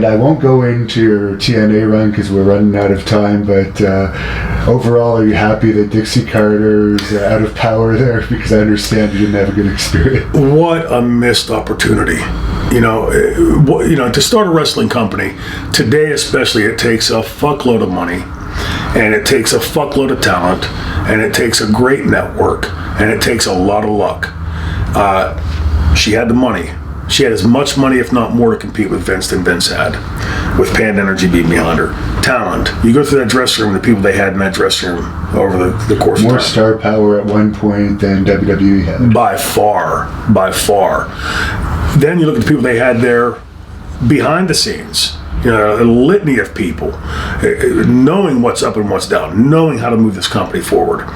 I won't go into your TNA run because we're running out of time, but overall, are you happy that Dixie Carter's out of power there? Because I understand you didn't have a good experience. What a missed opportunity. To start a wrestling company, today especially, it takes a fuckload of money, and it takes a fuckload of talent, and it takes a great network, and it takes a lot of luck. She had the money. She had as much money, if not more, to compete with Vince than Vince had, with Pan Energy being behind her. Talent. You go through that dressing room, the people they had in that dressing room over the course of time. More star power at one point than WWE had. By far. Then you look at the people they had there behind the scenes. A litany of people, knowing what's up and what's down, knowing how to move this company forward.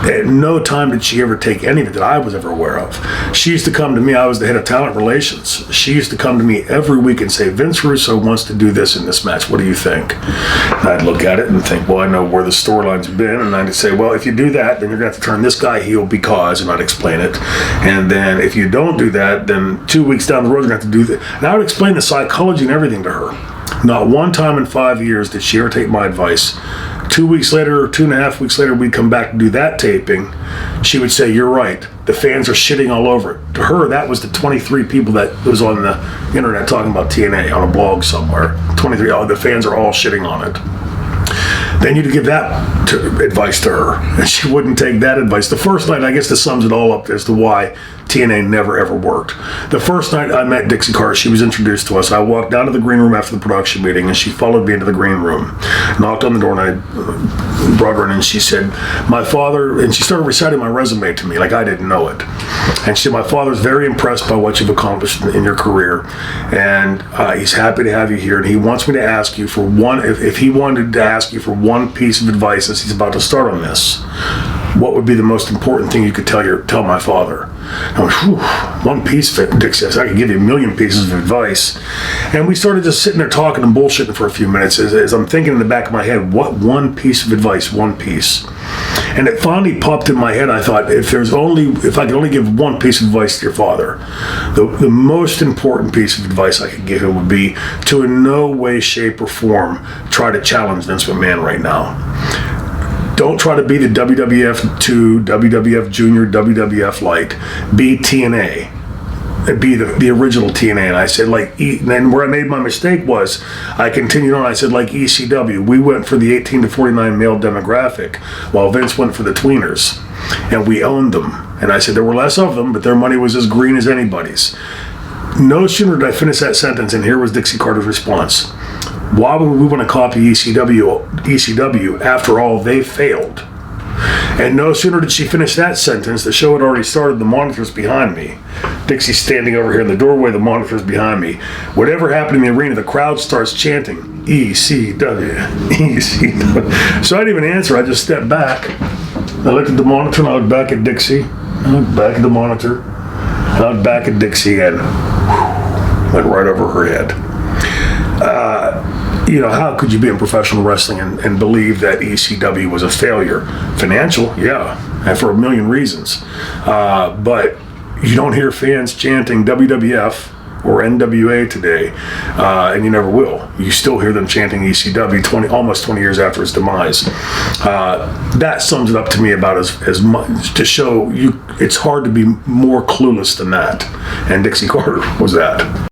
At no time did she ever take any of it that I was ever aware of. She used to come to me, I was the head of talent relations. She used to come to me every week and say, Vince Russo wants to do this in this match. What do you think? And I'd look at it and think, well, I know where the storyline's been. And I'd say, well, if you do that, then you're going to have to turn this guy heel because, and I'd explain it. And then if you don't do that, then 2 weeks down the road, you're going to have to do that. And I would explain the psychology and everything to her. Not one time in 5 years did she ever take my advice. 2 weeks later, or 2.5 weeks later, we'd come back to do that taping. She would say, you're right. The fans are shitting all over it. To her, that was the 23 people that was on the internet talking about TNA on a blog somewhere. 23, the fans are all shitting on it. Then you'd give that advice to her, and she wouldn't take that advice. The first night, I guess this sums it all up as to why TNA never ever worked. The first night I met Dixie Carter, she was introduced to us. I walked down to the green room after the production meeting, and she followed me into the green room, knocked on the door, and I brought her in, and she said, my father, and she started reciting my resume to me like I didn't know it. And she said, my father's very impressed by what you've accomplished in your career, and he's happy to have you here, and he wants me to ask you for one, if he wanted to ask you for one piece of advice as he's about to start on this, what would be the most important thing you could tell my father? I went, whew, one piece of it, Dixie. I said, I could give you a million pieces of advice. And we started just sitting there talking and bullshitting for a few minutes as I'm thinking in the back of my head, what one piece of advice, one piece? And it finally popped in my head. I thought, if I could only give one piece of advice to your father, the most important piece of advice I could give him would be to in no way, shape, or form try to challenge Vince McMahon right now. Don't try to be the WWF 2, WWF Junior, WWF Light. Be TNA. Be the original TNA. And I said, and where I made my mistake was, I continued on, I said, like ECW, we went for the 18 to 49 male demographic, while Vince went for the tweeners. And we owned them. And I said, there were less of them, but their money was as green as anybody's. No sooner did I finish that sentence, and here was Dixie Carter's response. Why would we want to copy ECW after all they failed? And no sooner did she finish that sentence, the show had already started, the monitor's behind me. Dixie's standing over here in the doorway, the monitor's behind me. Whatever happened in the arena, the crowd starts chanting, ECW, ECW. So I didn't even answer, I just stepped back. I looked at the monitor, and I looked back at Dixie. I looked back at the monitor, and I looked back at Dixie, and went right over her head. How could you be in professional wrestling and believe that ECW was a failure? Financial, yeah, and for a million reasons. But you don't hear fans chanting WWF or NWA today, and you never will. You still hear them chanting ECW almost 20 years after its demise. That sums it up to me about as much to show you it's hard to be more clueless than that. And Dixie Carter was that.